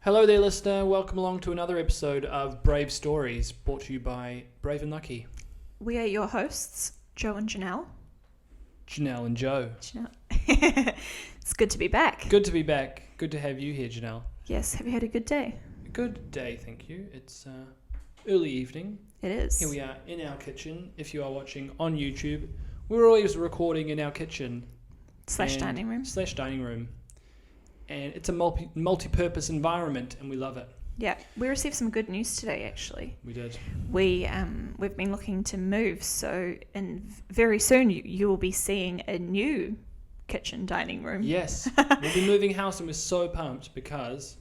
Hello there, listener. Welcome along to another episode of Brave Stories, brought to you by Brave and Lucky. We are your hosts, Joe and Janelle. Janelle and Joe. It's good to be back. Good to be back. Good to have you here, Janelle. Yes, have you had a good day? Good day, thank you. It's early evening. It is. Here we are in our kitchen. If you are watching on YouTube, we're always recording in our kitchen. Slash dining room. And it's a multi-purpose environment, and we love it. Yeah, we received some good news today, actually. We did. We've been looking to move, so very soon you will be seeing a new kitchen dining room. Yes, we'll be moving house, and we're so pumped because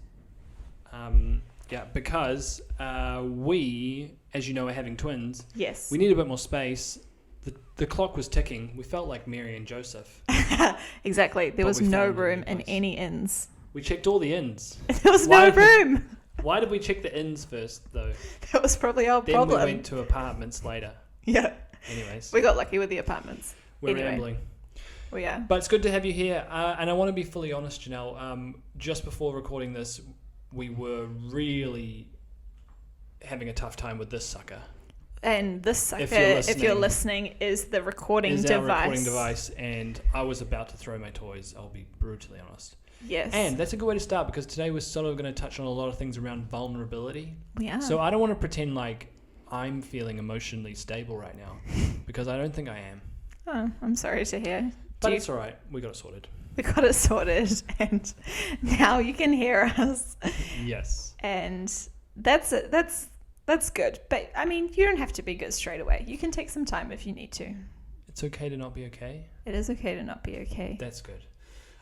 we, as you know, are having twins. Yes. We need a bit more space. The clock was ticking. We felt like Mary and Joseph. Exactly. There was no room in any inns. We checked all the inns. There was no room. Why did we check the inns first, though? That was probably our problem. Then we went to apartments later. Yeah. Anyways. We got lucky with the apartments. We're rambling. We are. But it's good to have you here. And I want to be fully honest, Janelle. Just before recording this, we were really having a tough time with this sucker. And this sucker, if you're listening, is the recording device. Our recording device, and I was about to throw my toys, I'll be brutally honest. Yes. And that's a good way to start, because today we're sort of going to touch on a lot of things around vulnerability. Yeah. So I don't want to pretend like I'm feeling emotionally stable right now, because I don't think I am. Oh, I'm sorry to hear. But it's all right. We got it sorted. We got it sorted, and now you can hear us. Yes. And that's it. That's good. But, I mean, you don't have to be good straight away. You can take some time if you need to. It's okay to not be okay. It is okay to not be okay. That's good.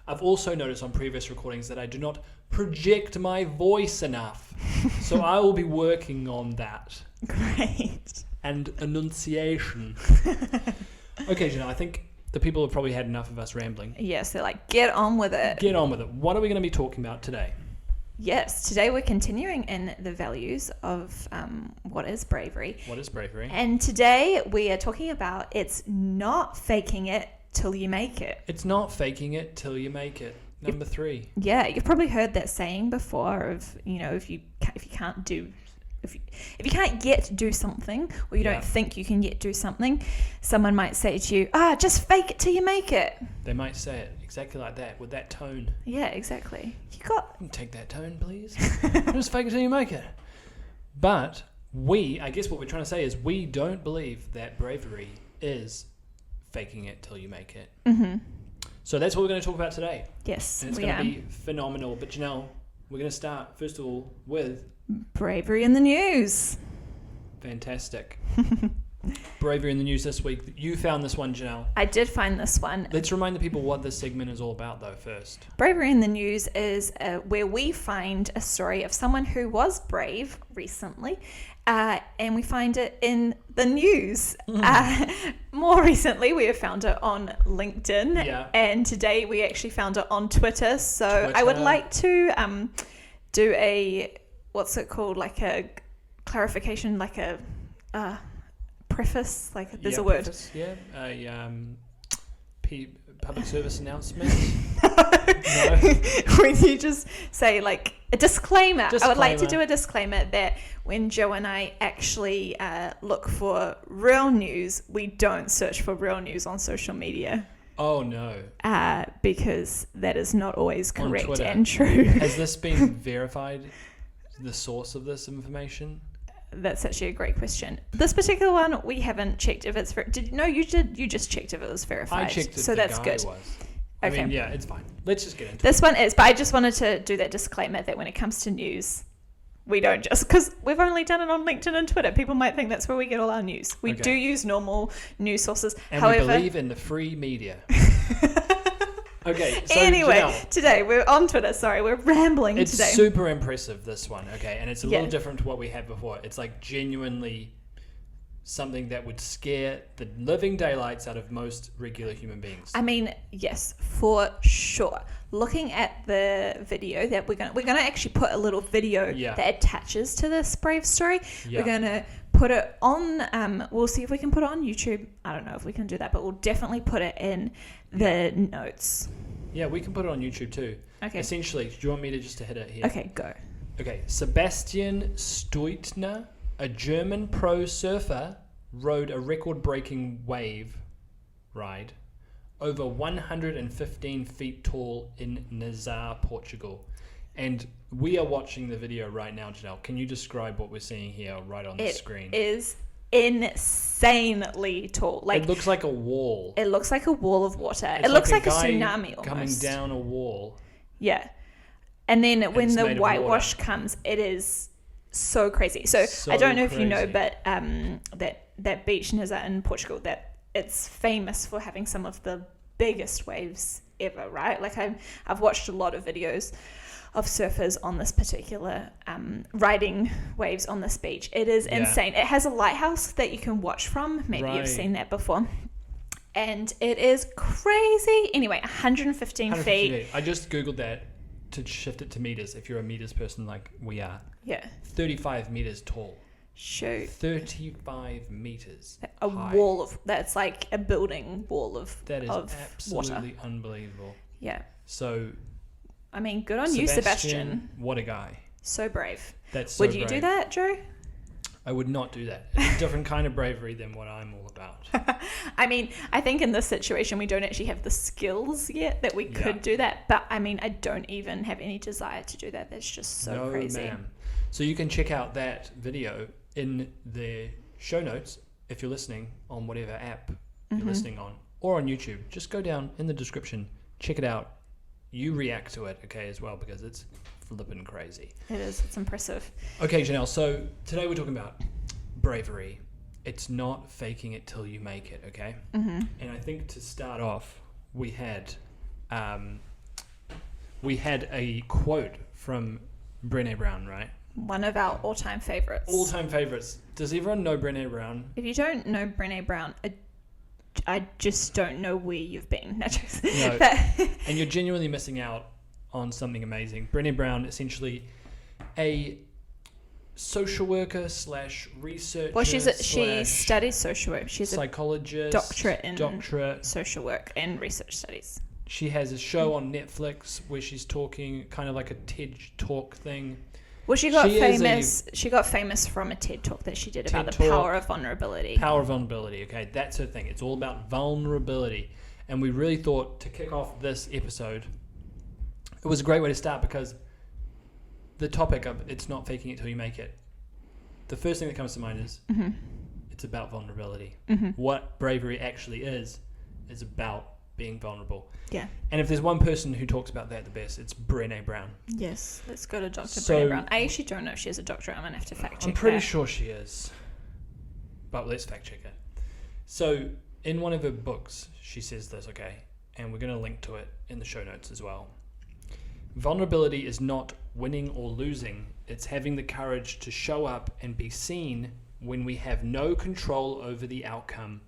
I've also noticed on previous recordings that I do not project my voice enough. So I will be working on that. Great. And enunciation. Okay, Janelle, I think the people have probably had enough of us rambling. Yes, they're like, get on with it. Get on with it. What are we going to be talking about today? Yes, today we're continuing in the values of what is bravery. What is bravery? And today we are talking about it's not faking it till you make it. It's not faking it till you make it. Number 3. Yeah, you've probably heard that saying before of, you know, if you can't yet do something, or you don't think you can yet do something, someone might say to you, just fake it till you make it. They might say it exactly like that, with that tone. Yeah, exactly. Take that tone, please. Just fake it till you make it. But I guess what we're trying to say is we don't believe that bravery is faking it till you make it. Mm-hmm. So that's what we're going to talk about today. Yes, and it's going to be phenomenal. But Janelle, we're going to start, first of all, with bravery in the news. Fantastic. Bravery in the news this week. You found this one, Janelle. I did find this one. Let's remind the people what this segment is all about, though, first. Bravery in the news is where we find a story of someone who was brave recently, and we find it in the news. More recently, we have found it on LinkedIn, and today we actually found it on Twitter. So I would like to do a, what's it called, like a clarification, like a preface, like there's a word. Preface, public service announcement. No. When you just say like a disclaimer. I would like to do a disclaimer that when Joe and I actually look for real news, we don't search for real news on social media. Oh no. Because that is not always correct and true. Has this been verified, the source of this information? That's actually a great question. This particular one, we haven't checked if it's... you did. You just checked if it was verified. I checked if so the that's guy good. was. Okay. I mean, it's fine. Let's just get into this one is, but I just wanted to do that disclaimer that when it comes to news, we don't just... Because we've only done it on LinkedIn and Twitter. People might think that's where we get all our news. We do use normal news sources. And however, we believe in the free media. Okay, so anyway, Janelle, today we're on Twitter. Sorry, we're rambling today. It's super impressive, this one, okay? And it's a little different to what we had before. It's like genuinely something that would scare the living daylights out of most regular human beings. I mean, yes, for sure. Looking at the video that we're gonna actually put a little video that attaches to this Brave story. We're gonna put it on. We'll see if we can put it on YouTube. I don't know if we can do that, but we'll definitely put it in the notes. Yeah, we can put it on YouTube too. Okay. Essentially, do you want me to hit it here? Okay, go. Okay, Sebastian Stoitner, a German pro surfer, rode a record-breaking wave ride over 115 feet tall in Nazar, Portugal. And we are watching the video right now, Janelle. Can you describe what we're seeing here right on the screen? It is insanely tall. Like, it looks like a wall. It looks like a wall of water. It looks like a tsunami almost. Coming down a wall. Yeah. And then when the whitewash comes, it is so crazy. So I don't know if you know, but that beach Nazar in Portugal, that it's famous for having some of the biggest waves ever, right? Like I've watched a lot of videos of surfers on this particular riding waves on this beach. It is insane. It has a lighthouse that you can watch from. Maybe you've seen that before. And it is crazy. Anyway, 115 feet. I just Googled that to shift it to meters, if you're a meters person like we are. Yeah. 35 meters tall. Shoot. 35 meters high. Wall of, that's like a building wall of that is of absolutely water. Unbelievable. Yeah. So, I mean, good on you, Sebastian. What a guy. So brave. That's so Would you do that, Joe? I would not do that. It's a different kind of bravery than what I'm all about. I mean, I think in this situation we don't actually have the skills yet that we could do that. But I mean, I don't even have any desire to do that. That's just so crazy. No, ma'am. So you can check out that video in the show notes if you're listening on whatever app you're listening on, or on YouTube. Just go down in the description, check it out. You react to it, okay, as well, because it's flippin' crazy. It is. It's impressive. Okay, Janelle, so today we're talking about bravery. It's not faking it till you make it, okay? Mm-hmm. And I think to start off, we had a quote from Brenda Brown, right? One of our all-time favorites. All-time favorites. Does everyone know Brenda Brown? If you don't know Brenda Brown, I just don't know where you've been. No. And you're genuinely missing out on something amazing. Brenda Brown, essentially a social worker / researcher. Well, she studies social work. She's psychologist, doctorate in social work and research studies. She has a show on Netflix where she's talking, kind of like a TED Talk thing. Well, she got famous from a TED Talk that she did about the power of vulnerability. Power of vulnerability, okay, that's her thing. It's all about vulnerability. And we really thought to kick off this episode, it was a great way to start because the topic of it's not faking it till you make it. The first thing that comes to mind is it's about vulnerability. Mm-hmm. What bravery actually is about being vulnerable. Yeah. And if there's one person who talks about that the best, it's Brenda Brown. Yes. Let's go to Dr. Brenda Brown. I actually don't know if she has a doctorate. I'm going to have to fact check I'm pretty sure she is. But let's fact check it. So in one of her books, she says this, okay? And we're going to link to it in the show notes as well. Vulnerability is not winning or losing. It's having the courage to show up and be seen when we have no control over the outcome.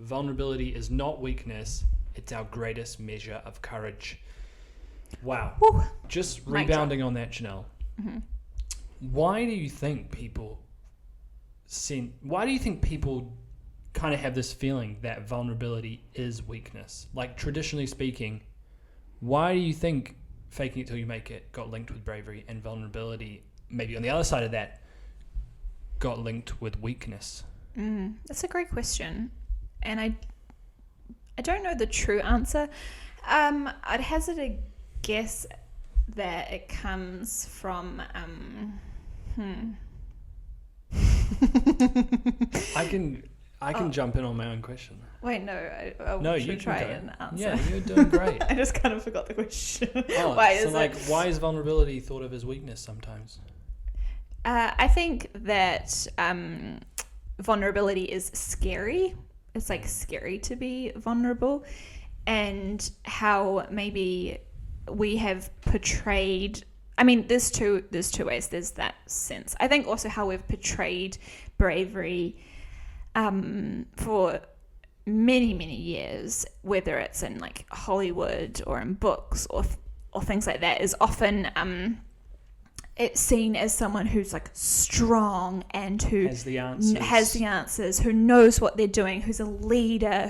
Vulnerability is not weakness. It's our greatest measure of courage. Wow. Woo. Just rebounding on that, Janelle. Mm-hmm. Why do you think people kind of have this feeling that vulnerability is weakness? Like, traditionally speaking, why do you think faking it till you make it got linked with bravery, and vulnerability, maybe on the other side of that, got linked with weakness? That's a great question. And I don't know the true answer. I'd hazard a guess that it comes from... I can jump in on my own question. Wait, no. I should try and answer. Yeah, you're doing great. I just kind of forgot the question. Why is vulnerability thought of as weakness sometimes? I think that vulnerability is scary. It's like scary to be vulnerable, and how maybe we have portrayed. I mean, there's two ways. There's that sense. I think also how we've portrayed bravery for many, many years, whether it's in like Hollywood or in books or things like that, is often it's seen as someone who's like strong and who has the answers, who knows what they're doing, who's a leader,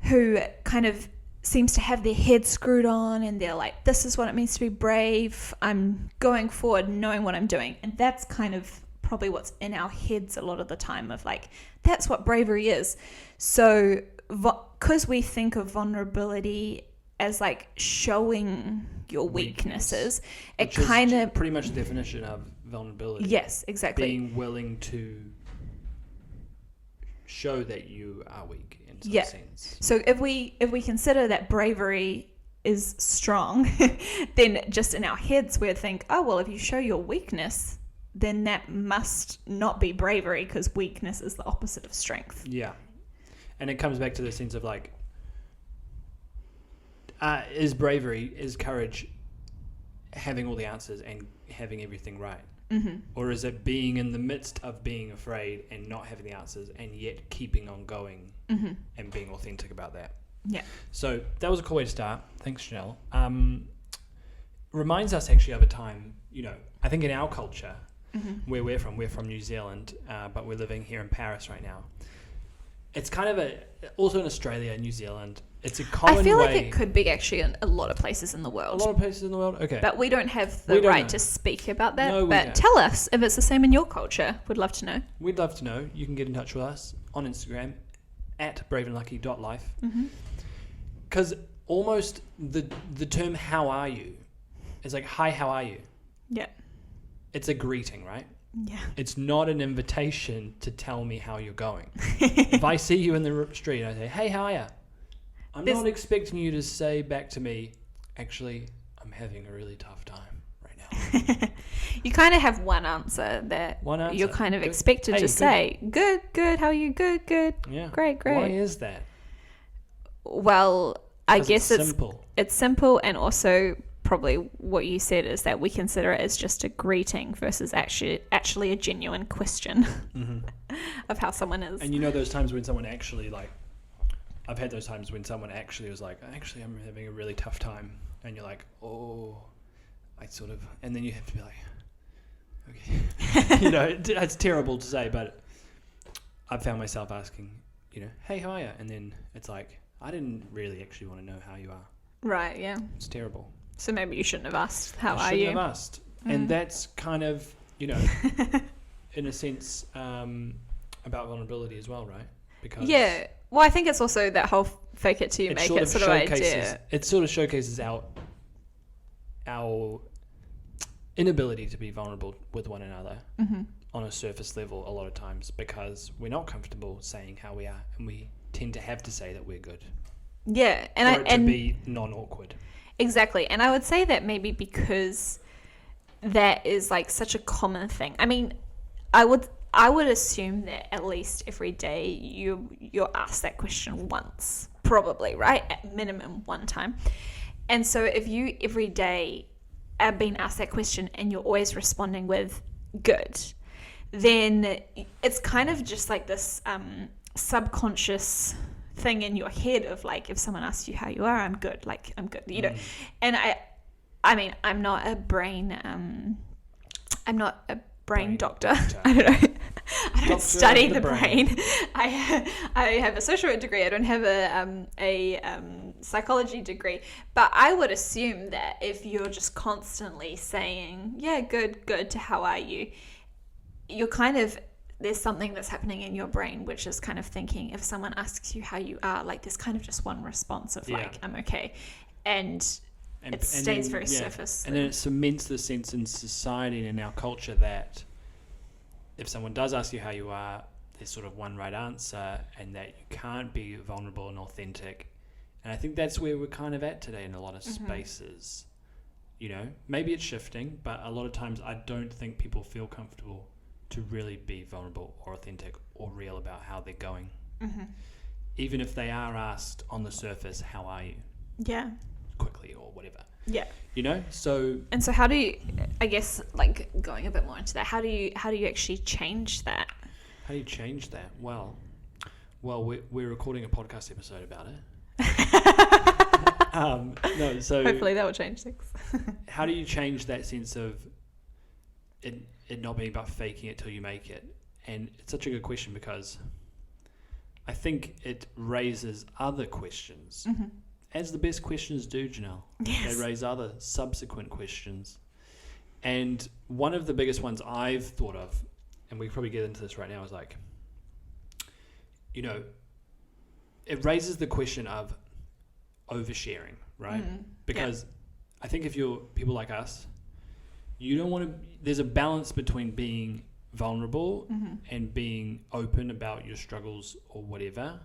who kind of seems to have their head screwed on, and they're like, this is what it means to be brave. I'm going forward knowing what I'm doing. And that's kind of probably what's in our heads a lot of the time, of like, that's what bravery is. So because we think of vulnerability as like showing your weaknesses, it kind of pretty much the definition of vulnerability. Yes, exactly. Being willing to show that you are weak in some sense. So if we consider that bravery is strong, then just in our heads we'd think, oh well, if you show your weakness, then that must not be bravery, because weakness is the opposite of strength. Yeah. And it comes back to the sense of like, is courage having all the answers and having everything right? Mm-hmm. Or is it being in the midst of being afraid and not having the answers and yet keeping on going and being authentic about that? Yeah. So that was a cool way to start. Thanks, Chanel. Reminds us actually of a time, I think in our culture, where we're from New Zealand, but we're living here in Paris right now. It's kind of also in Australia, New Zealand, it's a common way. I feel like it could be actually in a lot of places in the world. A lot of places in the world? Okay. But we don't have the right to speak about that. No, but tell us if it's the same in your culture. We'd love to know. We'd love to know. You can get in touch with us on Instagram at braveandlucky.life. Because almost the term "how are you" is like, "Hi, how are you?" Yeah. It's a greeting, right? Yeah. It's not an invitation to tell me how you're going. If I see you in the street and I say, "Hey, how are you?" I'm not expecting you to say back to me, "Actually, I'm having a really tough time right now." You kind of have one answer that you're kind of expected to say. Good, how are you? Good. Yeah. Great. Why is that? Well, I guess it's simple. It's simple, and also probably what you said is that we consider it as just a greeting versus actually a genuine question of how someone is. And those times when someone actually I've had those times when someone actually was like, "Actually, I'm having a really tough time," and you're like, "Oh, and then you have to be like, okay, it's terrible to say, but I've found myself asking, "Hey, how are you?" And then it's like, I didn't really actually want to know how you are. Right. Yeah. It's terrible. So maybe you shouldn't have asked, "How are you?" Shouldn't have asked. And that's kind of, in a sense, about vulnerability as well, right? Because well, I think it's also that whole fake it till you make it sort of idea. It sort of showcases our inability to be vulnerable with one another on a surface level a lot of times, because we're not comfortable saying how we are, and we tend to have to say that we're good. Yeah, to be non-awkward. Exactly. And I would say that maybe because that is like such a common thing. I mean, I would assume that at least every day you're asked that question once, probably, right? At minimum one time. And so if you every day are being asked that question and you're always responding with good, then it's kind of just like this subconscious thing in your head of like, if someone asks you how you are, I'm good, and I mean, I'm not a brain doctor. I don't know. I don't study the brain. I have a social work degree. I don't have a psychology degree. But I would assume that if you're just constantly saying, "Yeah, good," to "How are you?" you're kind of, there's something that's happening in your brain which is kind of thinking, if someone asks you how you are, like there's kind of just one response of like, "I'm okay," and it stays very surface. And then it cements the sense in society and in our culture that if someone does ask you how you are, there's sort of one right answer, and that you can't be vulnerable and authentic. And I think that's where we're kind of at today in a lot of spaces. Maybe it's shifting, but a lot of times I don't think people feel comfortable to really be vulnerable or authentic or real about how they're going. Even if they are asked on the surface, "How are you?" Yeah. Quickly or whatever. Yeah. So... And so how do you, I guess, like going a bit more into that, how do you actually change that? How do you change that? Well, we're recording a podcast episode about it. No, so hopefully that will change things. How do you change that sense of it not being about faking it till you make it? And it's such a good question because I think it raises other questions, as the best questions do, Janelle. Yes. They raise other subsequent questions. And one of the biggest ones I've thought of, and we probably get into this right now, is like, you know, it raises the question of oversharing, right? Because I think if you're people like us, you don't want to, there's a balance between being vulnerable and being open about your struggles or whatever,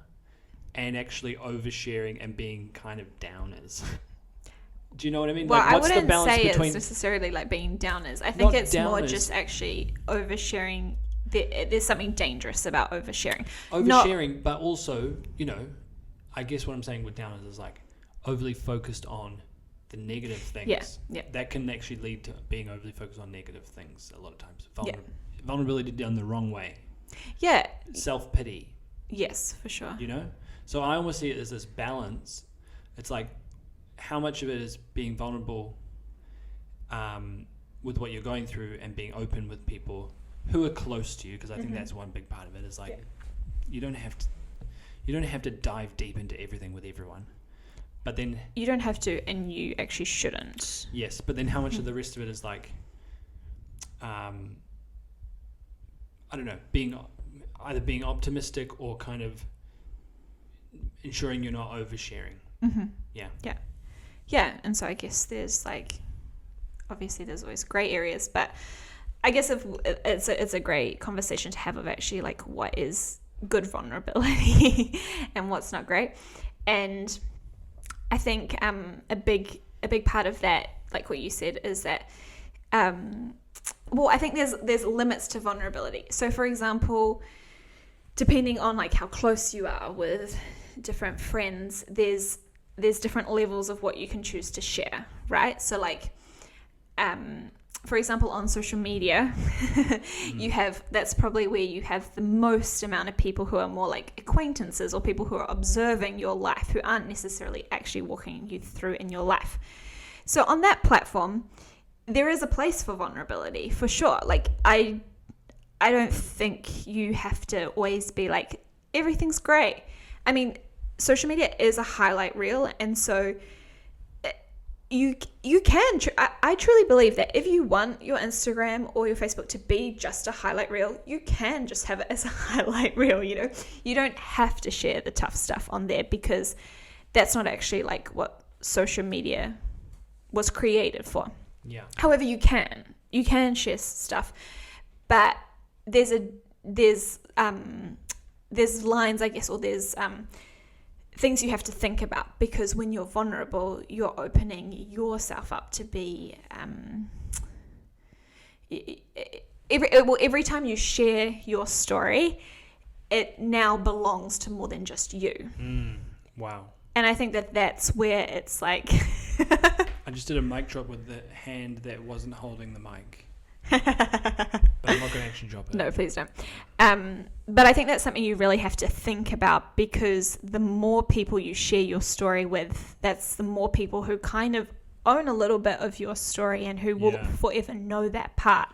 and actually oversharing and being kind of downers. Do you know what I mean? Well, like, what's I wouldn't the balance say between it's necessarily like being downers. I think it's more downers. just actually oversharing. There's something dangerous about oversharing. Oversharing, but also, you know, I guess what I'm saying with downers is like overly focused on the negative things. Yeah. That can actually lead to being overly focused on negative things a lot of times. Vulnerability done the wrong way. Yeah. Self-pity. Yes, for sure. You know? So I almost see it as this balance. It's like, how much of it is being vulnerable with what you're going through and being open with people who are close to you, because I think that's one big part of it, is like you don't have to dive deep into everything with everyone, but then you don't have to, and you actually shouldn't. Yes, but then how much of the rest of it is like I don't know, either being optimistic or kind of ensuring you're not oversharing. Yeah, and so I guess there's like, obviously there's always grey areas, but I guess if it's a great conversation to have of actually like what is good vulnerability and what's not great. And I think a big part of that, like what you said, is that I think there's limits to vulnerability. So for example, depending on like how close you are with different friends, there's different levels of what you can choose to share, right? So like, for example, on social media, that's probably where you have the most amount of people who are more like acquaintances or people who are observing your life, who aren't necessarily actually walking you through in your life. So on that platform, there is a place for vulnerability, for sure. Like, I don't think you have to always be like, everything's great. I mean, social media is a highlight reel, and so you can. I truly believe that if you want your Instagram or your Facebook to be just a highlight reel, you can just have it as a highlight reel. You know, you don't have to share the tough stuff on there, because that's not actually like what social media was created for. Yeah. However, you can share stuff, but there's lines, I guess, or there's things you have to think about, because when you're vulnerable, you're opening yourself up to be every time you share your story, it now belongs to more than just you. Wow. And I think that's where it's like I just did a mic drop with the hand that wasn't holding the mic. But I'm not going to actually drop it. No, please don't. But I think that's something you really have to think about, because the more people you share your story with, that's the more people who kind of own a little bit of your story and who will forever know that part.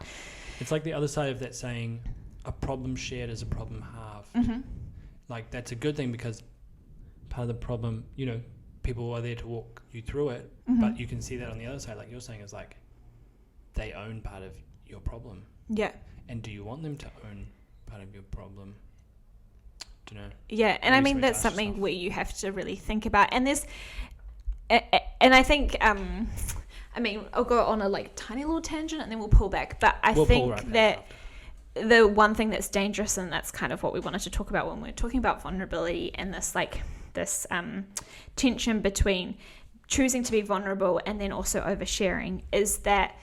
It's like the other side of that saying, a problem shared is a problem halved. Like, that's a good thing, because part of the problem, you know, people are there to walk you through it, but you can see that on the other side, like you're saying, is like they own part of your problem. Yeah. And do you want them to own part of your problem? Don't know. Yeah, and I mean that's something where you have to really think about. And there's, and I think, I mean, I'll go on a like tiny little tangent and then we'll pull back. But I think that the one thing that's dangerous, and that's kind of what we wanted to talk about when we're talking about vulnerability and this tension between choosing to be vulnerable and then also oversharing, is that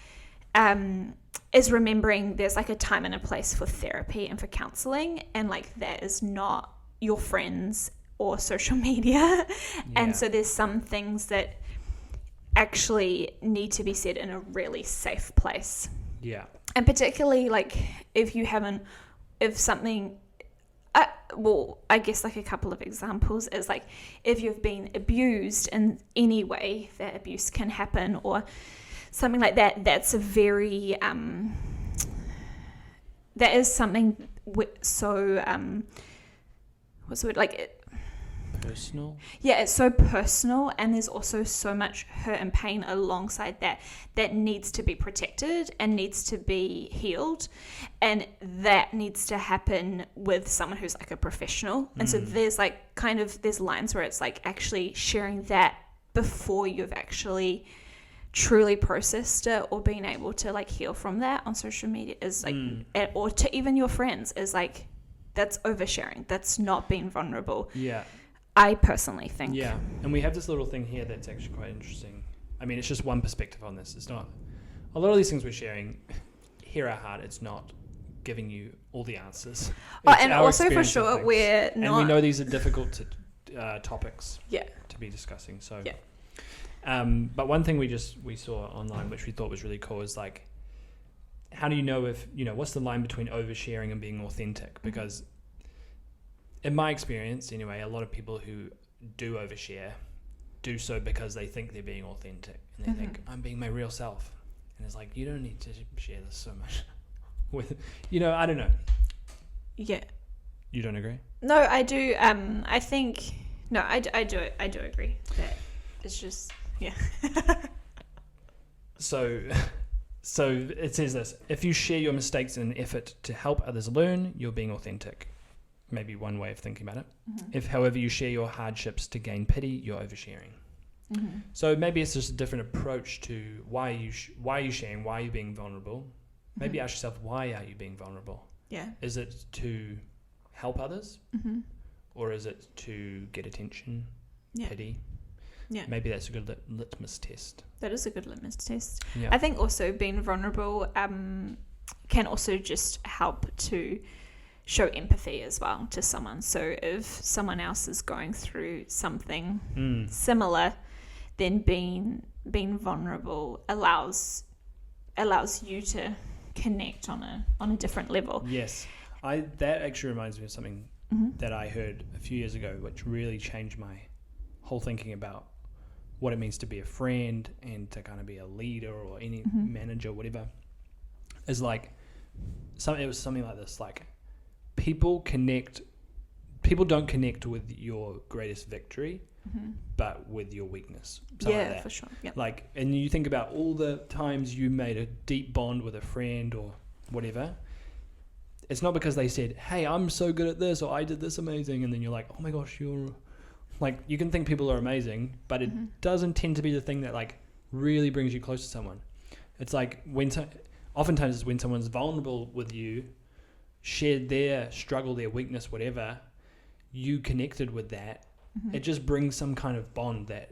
is remembering there's like a time and a place for therapy and for counseling, and like that is not your friends or social media. And so there's some things that actually need to be said in a really safe place. Yeah. And particularly like if something I guess like a couple of examples is like if you've been abused in any way that abuse can happen or something like that, that's a very that is something so what's the word, like it, personal. Yeah, it's so personal, and there's also so much hurt and pain alongside that needs to be protected and needs to be healed, and that needs to happen with someone who's like a professional. And so there's like there's lines where it's like actually sharing that before you've actually truly processed it or being able to like heal from that on social media is like or to even your friends is like, that's oversharing. That's not being vulnerable. Yeah. I personally think. Yeah, and we have this little thing here that's actually quite interesting. I mean, it's just one perspective on this. It's not... A lot of these things we're sharing, hear our heart, it's not giving you all the answers. Oh, and also for sure, we're not... And we know these are difficult topics to be discussing. So, but one thing we saw online, which we thought was really cool, is like, how do you know if, what's the line between oversharing and being authentic? Because... in my experience, anyway, a lot of people who do overshare do so because they think they're being authentic. And they think, I'm being my real self. And it's like, you don't need to share this so much with, I don't know. Yeah. You don't agree? No, I do. I think, no, I do agree that it's just, yeah. So it says this: if you share your mistakes in an effort to help others learn, you're being authentic. Maybe one way of thinking about it. If, however, you share your hardships to gain pity, you're oversharing. So maybe it's just a different approach to why are you sharing? Why are you being vulnerable? Maybe ask yourself, why are you being vulnerable? Yeah. Is it to help others? Or is it to get attention, pity? Yeah. Maybe that's a good litmus test. That is a good litmus test. Yeah. I think also being vulnerable can also just help to show empathy as well to someone. So if someone else is going through something similar, then being vulnerable allows you to connect on a different level. Yes. That actually reminds me of something that I heard a few years ago, which really changed my whole thinking about what it means to be a friend and to kind of be a leader or any manager, whatever. Is like, it was something like this, like, people don't connect with your greatest victory, but with your weakness. Something like that. For sure. Yep. Like, and you think about all the times you made a deep bond with a friend or whatever. It's not because they said, hey, I'm so good at this, or I did this amazing. And then you're like, oh my gosh, you're like, you can think people are amazing, but it doesn't tend to be the thing that like really brings you close to someone. It's like oftentimes it's when someone's vulnerable with you, shared their struggle, their weakness, whatever, you connected with that. It just brings some kind of bond that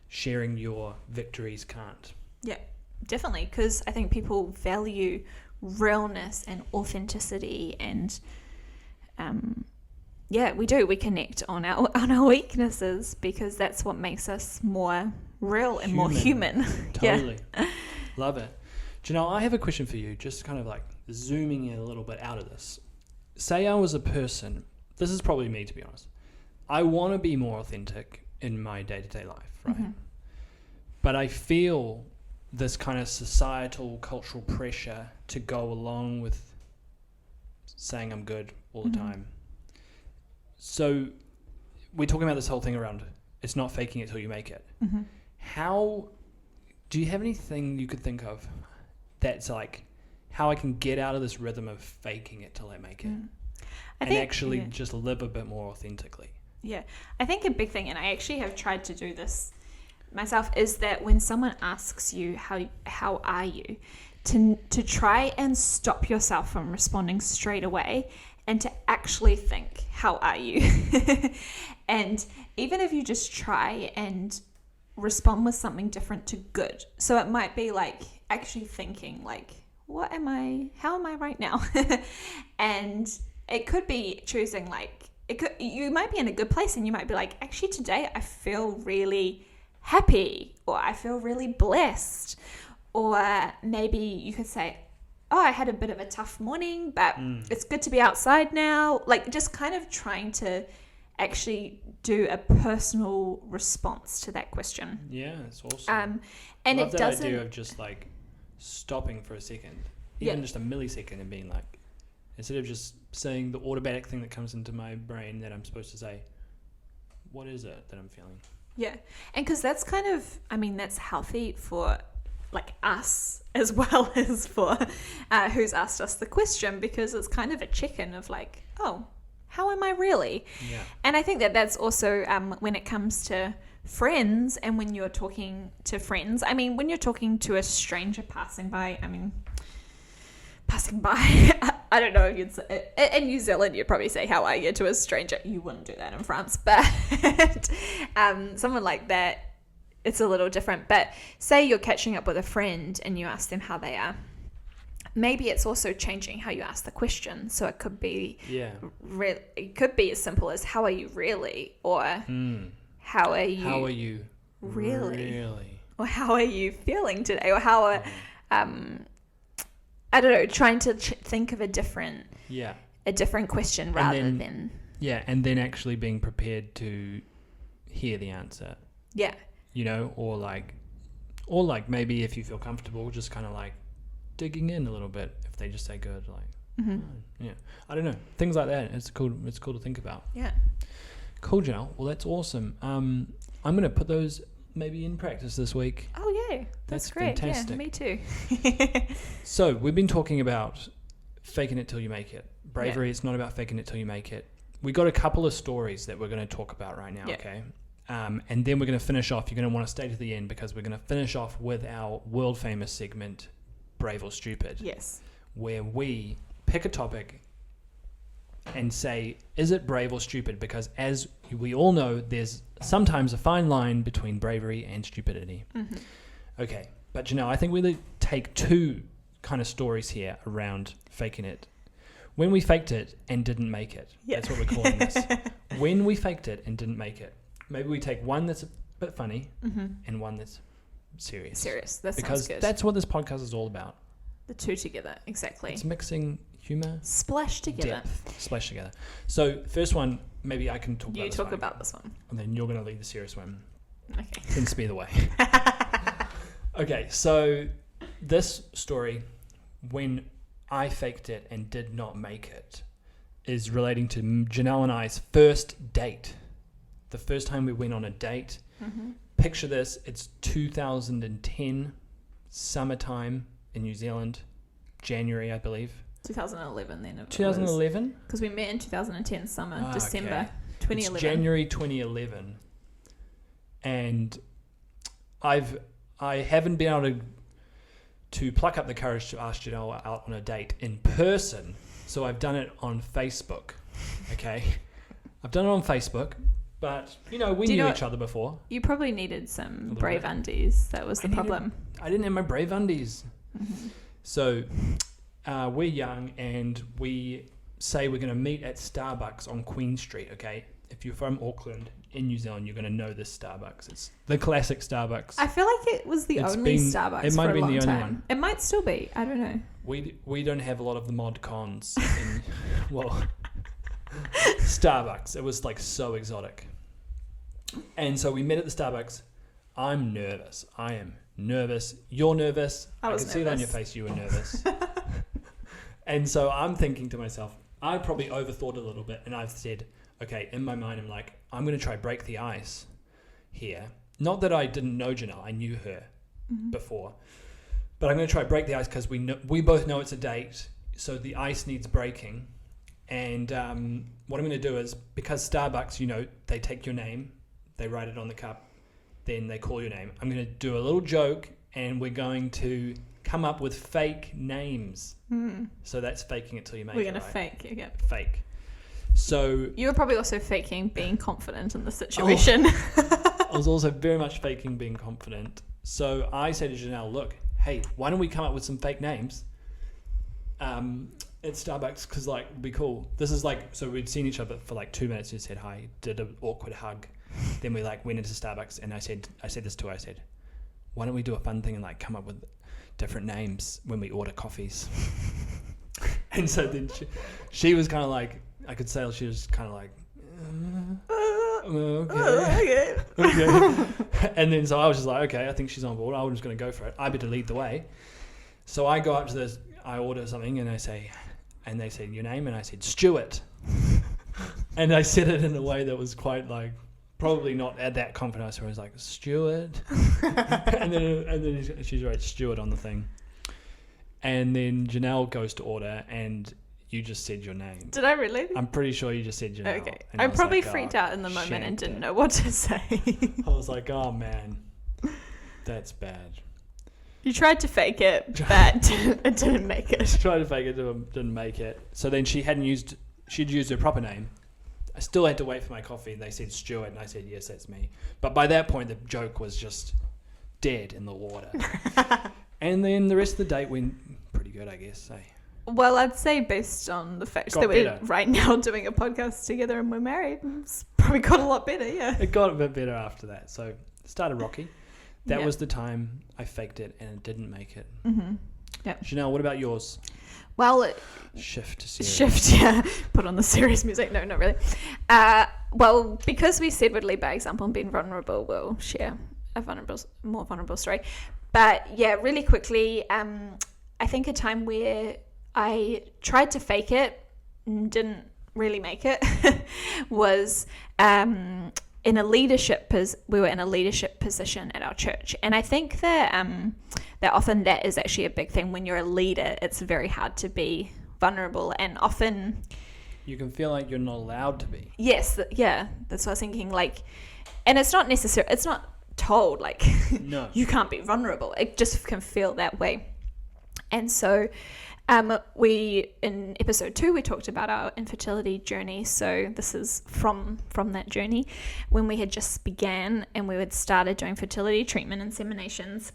sharing your victories can't. Yeah, definitely, because I think people value realness and authenticity, and we do. We connect on our weaknesses because that's what makes us more real and more human. Totally. Love it. Janelle, I have a question for you, just kind of like zooming in a little bit out of this. Say I was a person, this is probably me to be honest, I want to be more authentic in my day-to-day life, right? But I feel this kind of societal, cultural pressure to go along with saying I'm good all the time. So we're talking about this whole thing around it's not faking it till you make it. How do you have anything you could think of that's like how I can get out of this rhythm of faking it till I make it and actually just live a bit more authentically? Yeah, I think a big thing, and I actually have tried to do this myself, is that when someone asks you how are you, to try and stop yourself from responding straight away and to actually think, how are you? And even if you just try and respond with something different to good. So it might be like actually thinking like, how am I right now? And it could be choosing like, you might be in a good place and you might be like, actually today I feel really happy, or I feel really blessed. Or maybe you could say, I had a bit of a tough morning, but it's good to be outside now. Like, just kind of trying to actually do a personal response to that question. Yeah, it's awesome. And love it that doesn't... idea of just like stopping for a second, even just a millisecond, and being like, instead of just saying the automatic thing that comes into my brain that I'm supposed to say, what is it that I'm feeling? Yeah. And because that's kind of, I mean, that's healthy for like us as well as for who's asked us the question, because it's kind of a check-in of like, oh, how am I really? Yeah. And I think that that's also when it comes to friends, and when you're talking to friends, I mean, when you're talking to a stranger passing by, I don't know if you'd say, in New Zealand you'd probably say how are you to a stranger. You wouldn't do that in France, but someone like that, it's a little different. But say you're catching up with a friend and you ask them how they are, maybe it's also changing how you ask the question. So it could be it could be as simple as how are you really, or how are you really, or how are you feeling today, or how are I don't know, trying to think of a different question rather than... Yeah, and then actually being prepared to hear the answer. Yeah. You know, or like maybe if you feel comfortable, just kind of like digging in a little bit. If they just say good, like, yeah. I don't know. Things like that. It's cool to think about. Yeah. Cool, Janelle. Well, that's awesome. I'm going to put those maybe in practice this week. Oh yeah, that's great. Fantastic. Yeah, me too. So we've been talking about faking it till you make it. Bravery, it's not about faking it till you make it. We got a couple of stories that we're going to talk about right now, okay? And then we're going to finish off. You're going to want to stay to the end, because we're going to finish off with our world famous segment, Brave or Stupid. Yes. Where we pick a topic and say, is it brave or stupid? Because as we all know, there's sometimes a fine line between bravery and stupidity. Mm-hmm. Okay, but you know, I think we'll take two kind of stories here around faking it. When we faked it and didn't make it. Yeah. That's what we're calling this. When we faked it and didn't make it. Maybe we take one that's a bit funny and one that's serious. Serious, that sounds good. Because that's what this podcast is all about. The two together, exactly. It's mixing humour, splash together. Depth, splash together. So first one, maybe I can talk about this one. You talk about this one. And then you're going to lead the serious one. Okay. Tends to be the way. Okay, so this story, when I faked it and did not make it, is relating to Janelle and I's first date. The first time we went on a date. Mm-hmm. Picture this, it's 2010, summertime in New Zealand, January, I believe. 2011 then. 2011? Because we met in 2010 summer, December 2011. It's January 2011. And I haven't been able to pluck up the courage to ask Janelle out on a date in person. So I've done it on Facebook. Okay? I've done it on Facebook. But, you know, we knew each other before. You probably needed some Brave undies. That was the problem. I didn't have my Brave undies. Mm-hmm. So we're young and we say we're going to meet at Starbucks on Queen Street, okay? If you're from Auckland in New Zealand, you're going to know this Starbucks. It's the classic Starbucks. I feel like it was the only Starbucks. It might have been the only one. It might still be. I don't know. We don't have a lot of the mod cons in, Starbucks. It was like so exotic. And so we met at the Starbucks. I'm nervous. I am nervous. You're nervous. I could see it on your face. You were nervous. And so I'm thinking to myself, I probably overthought a little bit. And I've said, okay, in my mind, I'm like, I'm going to try break the ice here. Not that I didn't know Janelle. I knew her before. But I'm going to try break the ice because we both know it's a date. So the ice needs breaking. And what I'm going to do is, because Starbucks, you know, they take your name. They write it on the cup. Then they call your name. I'm going to do a little joke, and we're going to come up with fake names. So that's faking it till you make it. We're going to fake it. Yeah. Fake. So you were probably also faking being confident in the situation. I was also very much faking being confident. So I said to Janelle, look, hey, why don't we come up with some fake names at Starbucks? Because like, it'd be cool. This is like, so we'd seen each other for like 2 minutes. We said hi, did an awkward hug. Then we like went into Starbucks, and I said this to her. I said, why don't we do a fun thing and like come up with different names when we order coffees? And so then she was kind of like, I could say she was kind of like, okay. And then so I was just like, okay, I think she's on board. I'm just going to go for it. I better lead the way. So I go up to this, I order something and they say your name, and I said Stuart. And I said it in a way that was quite like, probably not at that confident. So I was like, Stuart. and then she wrote Stuart on the thing. And then Janelle goes to order, and you just said your name. Did I really? I'm pretty sure you just said Janelle. Okay. I probably like, freaked out in the moment and didn't know what to say. I was like, oh man, that's bad. You tried to fake it, but it didn't make it. Tried to fake it, didn't make it. So then she'd used her proper name. I still had to wait for my coffee, and they said Stuart, and I said, yes, that's me. But by that point, the joke was just dead in the water. And then the rest of the date went pretty good, I guess. Well, I'd say based on the fact that we're right now doing a podcast together and we're married, it's probably got a lot better, yeah. It got a bit better after that. So it started rocky. That was the time I faked it and it didn't make it. Mm-hmm. Yep. Chanel, what about yours? Well, shift to serious. Shift, yeah. Put on the serious music. No, not really. Well, because we said we'd lead by example and being vulnerable, we'll share a more vulnerable story. But yeah, really quickly, I think a time where I tried to fake it and didn't really make it was in a leadership we were in a leadership position at our church. And I think that often that is actually a big thing. When you're a leader, it's very hard to be vulnerable, and often you can feel like you're not allowed to be. Yes, yeah, that's what I was thinking. Like, and it's not necessary. It's not told like no, you can't be vulnerable. It just can feel that way. And so we in episode 2 we talked about our infertility journey. So this is from that journey when we had just began and we had started doing fertility treatment inseminations.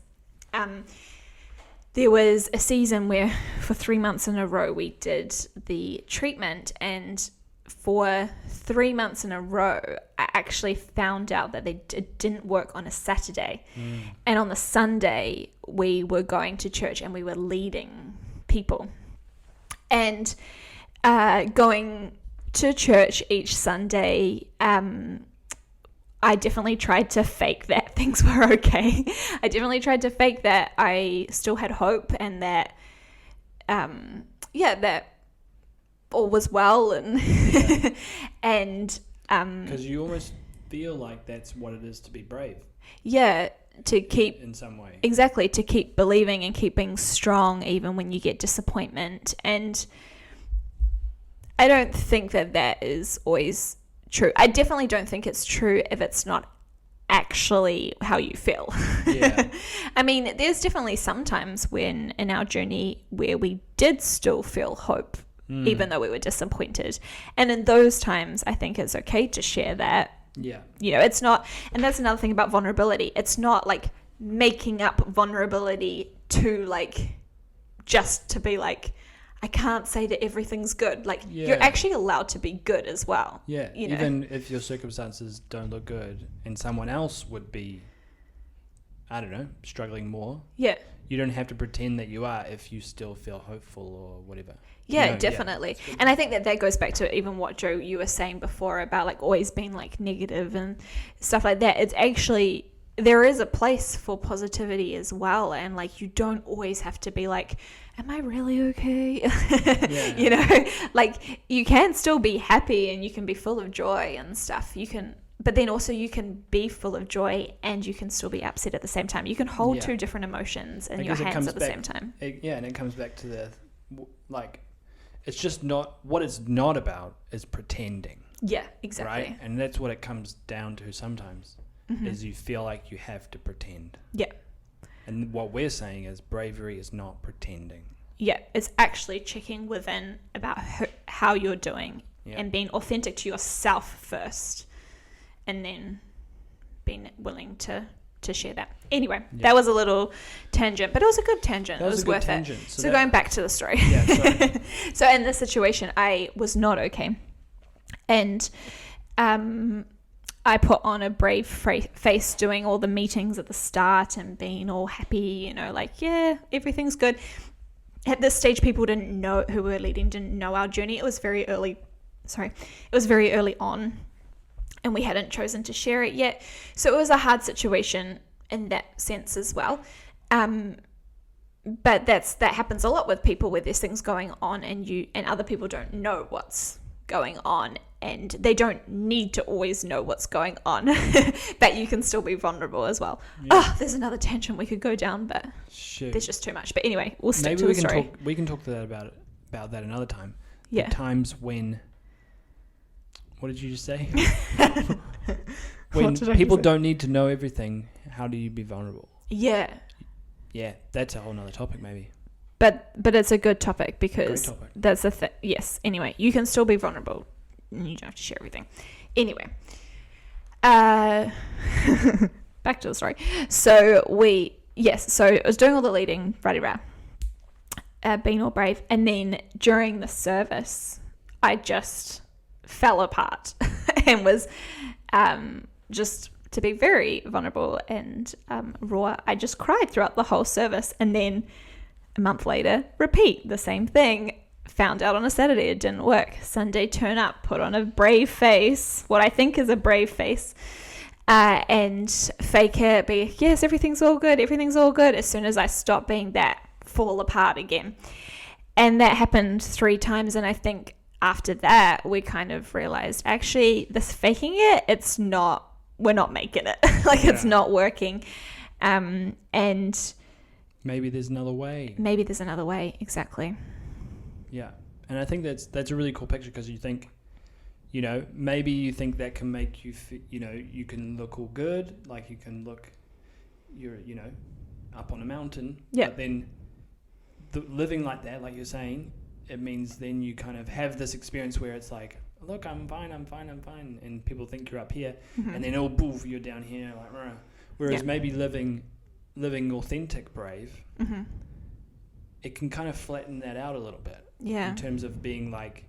There was a season where for 3 months in a row we did the treatment, and for 3 months in a row I actually found out that it didn't work on a Saturday. And on the Sunday we were going to church and we were leading people, and going to church each Sunday, I definitely tried to fake that things were okay. I definitely tried to fake that I still had hope and that that all was well, and and because you almost feel like that's what it is to be brave. Yeah, to keep in some way. Exactly, to keep believing and keeping strong even when you get disappointment. And I don't think that is always true. I definitely don't think it's true if it's not actually how you feel. Yeah. I mean, there's definitely some times when in our journey where we did still feel hope, even though we were disappointed. And in those times, I think it's okay to share that. Yeah. You know, it's not, and that's another thing about vulnerability. It's not like making up vulnerability to like, just to be like, I can't say that everything's good. Like, you're actually allowed to be good as well. Yeah. You know? Even if your circumstances don't look good and someone else would be, I don't know, struggling more. Yeah. You don't have to pretend that you are if you still feel hopeful or whatever. Yeah, you know, definitely. Yeah. And I think that goes back to even what Joe, you were saying before about like always being like negative and stuff like that. It's actually, there is a place for positivity as well. And like, you don't always have to be like, am I really okay? Yeah. You know, like you can still be happy and you can be full of joy and stuff. You can, but then also you can be full of joy and you can still be upset at the same time. You can hold two different emotions in your hands at the same time. And it comes back to the, like, it's just not, what it's not about is pretending. Yeah, exactly. Right? And that's what it comes down to sometimes, is you feel like you have to pretend. Yeah. And what we're saying is bravery is not pretending. Yeah, it's actually checking within about how you're doing and being authentic to yourself first, and then being willing to share that. Anyway, that was a little tangent, but it was a good tangent. It was worth it. So going back to the story. Yeah, sorry. So in this situation, I was not okay. And I put on a brave face doing all the meetings at the start and being all happy, like, yeah, everything's good. At this stage, people didn't know who we were leading, didn't know our journey. It was very early on, and we hadn't chosen to share it yet. So it was a hard situation in that sense as well. But that happens a lot with people where there's things going on and other people don't know what's going on, and they don't need to always know what's going on, but you can still be vulnerable as well. Yeah. There's another tangent we could go down, but there's just too much. But anyway, we'll stick to the story. We can talk to that about that another time. Yeah. The times when, what did you just say? When people don't need to know everything, how do you be vulnerable? Yeah. Yeah, that's a whole nother topic maybe. But it's a good topic because that's the thing. Yes. Anyway, you can still be vulnerable. You don't have to share everything. Anyway, back to the story. So I was doing all the leading, being all brave, and then during the service, I just fell apart and was just, to be very vulnerable and raw, I just cried throughout the whole service, and then a month later, repeat the same thing. Found out on a Saturday it didn't work. Sunday, turn up, put on a brave face, what I think is a brave face, and fake it, be, yes, everything's all good. As soon as I stop being that, fall apart again. And that happened 3 times, and I think after that, we kind of realized, actually, this faking it, we're not making it. It's not working. And maybe there's another way. Exactly. Yeah. And I think that's a really cool picture, because you think, maybe you think that can make you, you can look all good, like you can look, you're, up on a mountain. Yeah. But then living like that, like you're saying, it means then you kind of have this experience where it's like, look, I'm fine. And people think you're up here. Mm-hmm. And then, poof, you're down here. Like, rah. Whereas maybe living authentic brave, mm-hmm. it can kind of flatten that out a little bit. Yeah. In terms of being like,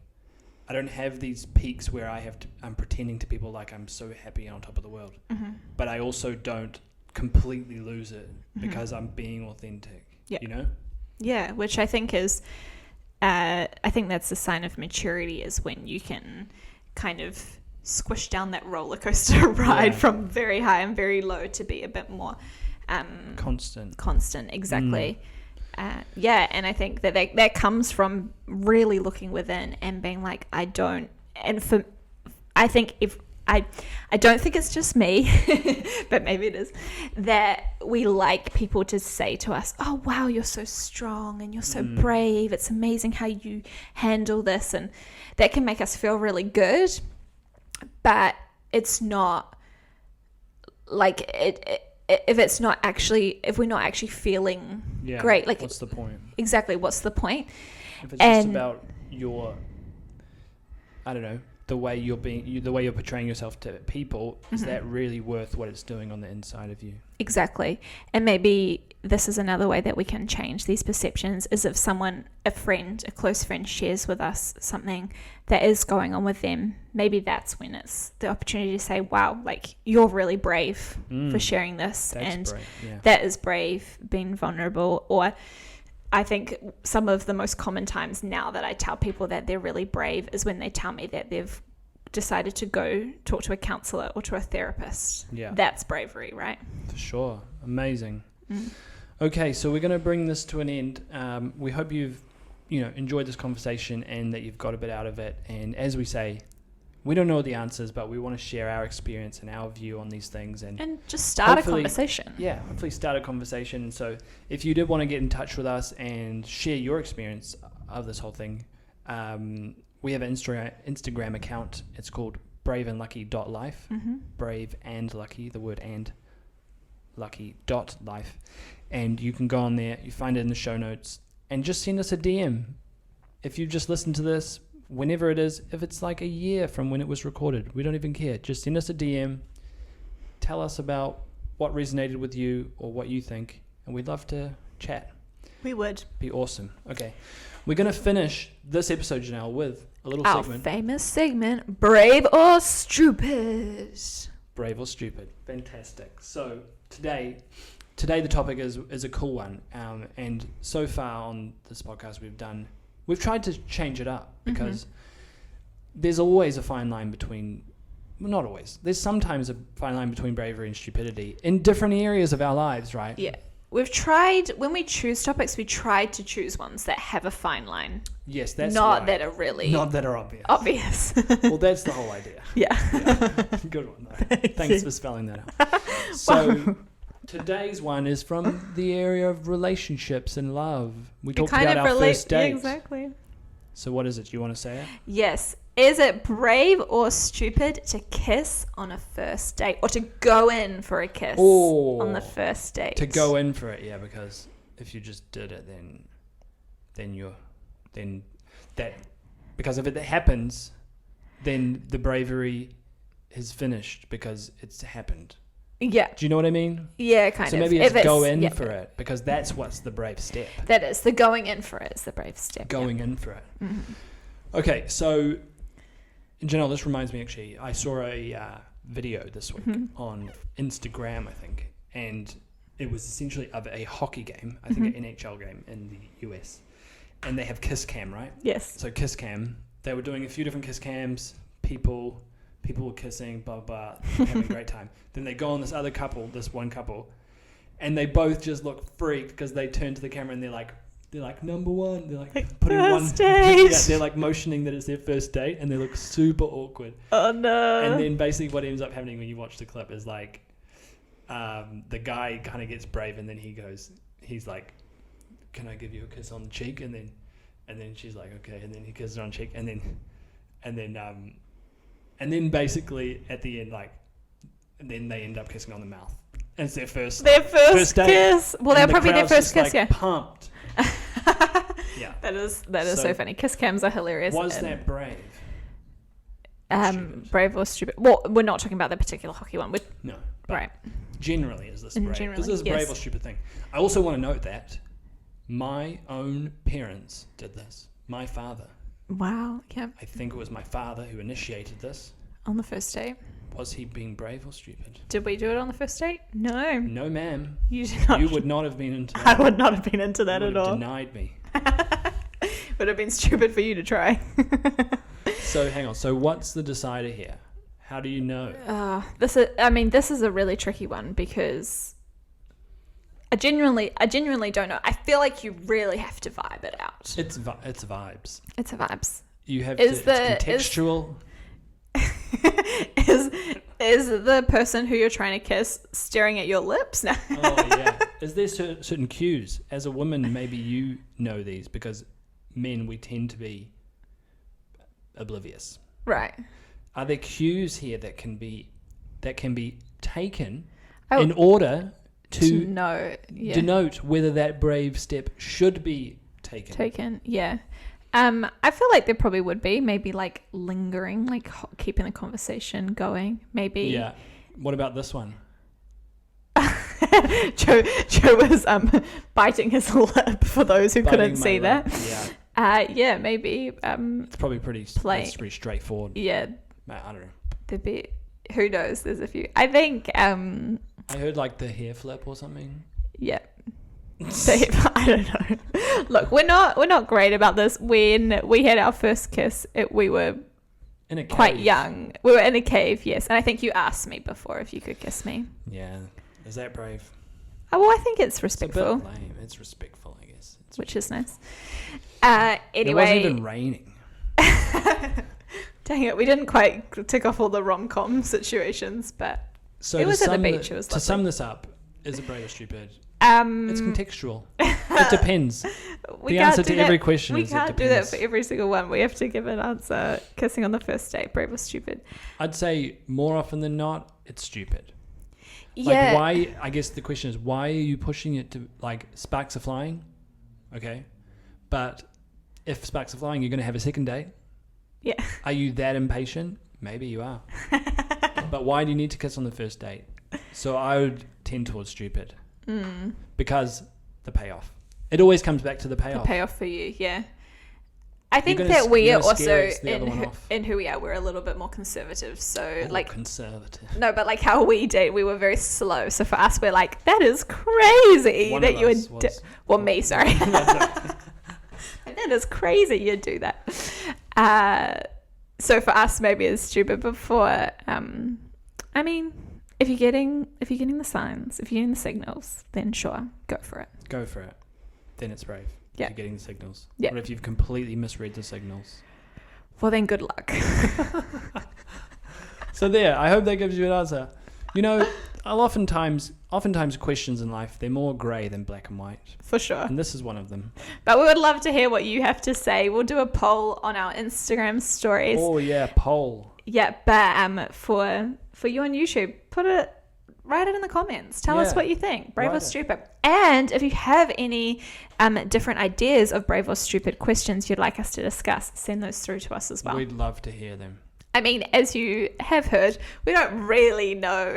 I don't have these peaks where I'm pretending to people like I'm so happy and on top of the world. Mm-hmm. But I also don't completely lose it because I'm being authentic. Yeah. Yeah, which I think is, I think that's a sign of maturity, is when you can kind of squish down that roller coaster ride from very high and very low to be a bit more constant. Exactly. And I think that comes from really looking within and being like, I don't think it's just me, but maybe it is, that we like people to say to us, oh, wow, you're so strong and you're so brave. It's amazing how you handle this. And that can make us feel really good, but it's not like it. If we're not actually feeling great, like, what's the point? Exactly. What's the point? If it's just about your, I don't know, the way you're portraying yourself to people, is that really worth what it's doing on the inside of you? Exactly. And maybe this is another way that we can change these perceptions, is if someone, a close friend shares with us something that is going on with them, maybe that's when it's the opportunity to say, wow, like, you're really brave for sharing this. That is brave, being vulnerable. Or I think some of the most common times now that I tell people that they're really brave is when they tell me that they've decided to go talk to a counselor or to a therapist. Yeah. That's bravery, right? For sure. Amazing. Okay, so we're going to bring this to an end. We hope you've enjoyed this conversation and that you've got a bit out of it. And as we say, we don't know the answers, but we want to share our experience and our view on these things. And just start a conversation. Yeah, hopefully start a conversation. And so if you did want to get in touch with us and share your experience of this whole thing, we have an Instagram account. It's called braveandlucky.life. Brave and lucky, the word and, lucky.life. And you can go on there, you find it in the show notes, and just send us a DM. If you just listen to this, whenever it is, if it's like a year from when it was recorded, we don't even care. Just send us a DM. Tell us about what resonated with you or what you think, and we'd love to chat. We would. Be awesome. Okay. We're going to finish this episode, Janelle, with a little segment. Our famous segment, Brave or Stupid. Brave or stupid. Fantastic. So today the topic is a cool one. And so far on this podcast we've tried to change it up because there's always a fine line between, well, not always. There's sometimes a fine line between bravery and stupidity in different areas of our lives, right? Yeah. We've tried, when we choose topics, we tried to choose ones that have a fine line. Yes, that's not right. that are really... Not that are obvious. Obvious. Well, that's the whole idea. Yeah. Good one, though. Thanks for spelling that out. So, today's one is from the area of relationships and love. We talked about our first date. Yeah, exactly. So what is it? Do you want to say it? Yes. Is it brave or stupid to kiss on a first date, or to go in for a kiss on the first date? To go in for it, yeah, because if you just did it, because if it happens, then the bravery is finished because it's happened. Yeah. Do you know what I mean? Yeah, kind of. So maybe it's go in for it, because that's what's the brave step. That is. The going in for it is the brave step. Going in for it. Mm-hmm. Okay, so, Janelle, this reminds me actually, I saw a video this week on Instagram, I think, and it was essentially of a hockey game, I think an NHL game in the US, and they have kiss cam, right? Yes. So kiss cam, they were doing a few different kiss cams, people were kissing, blah, blah, blah, having a great time. Then they go on this one couple, and they both just look freaked because they turn to the camera and they're like number one. They're like putting first date. Yeah, they're like motioning that it's their first date, and they look super awkward. Oh no! And then basically what ends up happening when you watch the clip is like, the guy kind of gets brave, and then he's like, "Can I give you a kiss on the cheek?" And then she's like, "Okay," and then he kisses her on the cheek, and then basically at the end, and then they end up kissing on the mouth. And it's their first kiss. Date. Well, they're probably their first kiss, yeah. Pumped. Yeah. That is so funny. Kiss cams are hilarious. Was that brave? Brave or stupid? Well, we're not talking about the particular hockey one. No. Right. Generally, is this brave? Generally, this is a brave or stupid thing. I also want to note that my own parents did this. My father. Wow. Yeah. I think it was my father who initiated this. On the first date. Was he being brave or stupid? Did we do it on the first date? No. No, ma'am. You did not. You would not have been into that. I would not have been into that at all. Denied me. Would have been stupid for you to try. So hang on. So what's the decider here? How do you know? This is a really tricky one, because I genuinely don't know. I feel like you really have to vibe it out. It's vibes. It's a vibes. You have it's contextual. Is the person who you're trying to kiss staring at your lips? No. Oh yeah. Is there certain cues? As a woman, maybe you know these, because men, we tend to be oblivious. Right. Are there cues here that can be taken in order to denote whether that brave step should be taken? Yeah. I feel like there probably would be, maybe like lingering, like keeping the conversation going, maybe. Yeah. What about this one? Joe was biting his lip, for those who couldn't see that. Yeah. Yeah, maybe. It's probably pretty straightforward. Yeah. I don't know. There'd be, who knows? There's a few. I think. I heard like the hair flip or something. Yeah. I don't know. Look, we're not great about this. When we had our first kiss, we were in a cave. Quite young. We were in a cave, yes. And I think you asked me before if you could kiss me. Yeah. Is that brave? Oh, well, I think it's respectful. It's a bit lame. It's respectful, I guess. Which is nice. Anyway. It wasn't even raining. Dang it, we didn't quite tick off all the rom-com situations, but it was at the beach. It was lovely. To sum this up, is it brave or stupid? It's contextual. It depends. The answer to every question is it depends. We can't do that for every single one. We have to give an answer. Kissing on the first date, brave or stupid? I'd say more often than not, it's stupid. Yeah. Like why? I guess the question is, why are you pushing it to, like, sparks are flying? Okay. But if sparks are flying, you're going to have a second date. Yeah. Are you that impatient? Maybe you are. But why do you need to kiss on the first date? So I would tend towards stupid. Because the payoff. It always comes back to the payoff. The payoff for you, yeah. I think that we are also in in who we are. We're a little bit more conservative. So conservative. No, but like how we date, we were very slow. So for us, we're like, that is crazy One that of you us would. was- Well, me, sorry. That is crazy you'd do that. So for us, maybe it's stupid. But for, I mean, if you're getting the signs, if you're getting the signals, then sure, go for it. Go for it. Then it's brave. Yeah. You're getting the signals. Yeah. What if you've completely misread the signals? Well, then good luck. So there, I hope that gives you an answer. You know, oftentimes questions in life, they're more grey than black and white. For sure. And this is one of them. But we would love to hear what you have to say. We'll do a poll on our Instagram stories. Oh yeah, poll. Yeah, but for you on YouTube, write it in the comments. Tell us what you think. Brave or stupid. And if you have any different ideas of brave or stupid questions you'd like us to discuss, send those through to us as well. We'd love to hear them. I mean, as you have heard, we don't really know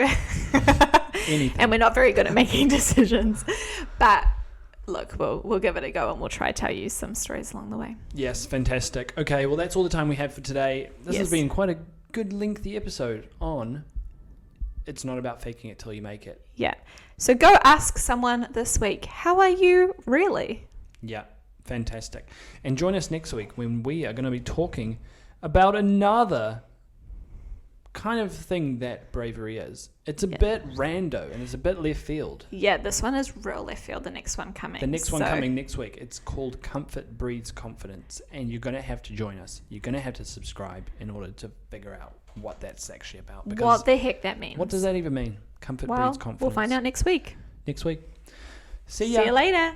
Anything. and we're not very good at making decisions. But look, we'll give it a go and we'll try to tell you some stories along the way. Yes, fantastic. Okay, well that's all the time we have for today. This has been quite a good lengthy episode on It's Not About Faking It Till You Make It. Yeah. So go ask someone this week, how are you really? Yeah, fantastic. And join us next week when we are going to be talking about another kind of thing that bravery is. It's a bit rando and it's a bit left field. Yeah, this one is real left field. The next one coming. The next one coming next week. It's called Comfort Breeds Confidence, and you're going to have to join us. You're going to have to subscribe in order to figure out what that's actually about. Because what the heck that means. What does that even mean? Comfort Breeds Confidence. We'll find out next week. Next week. See ya. See you later.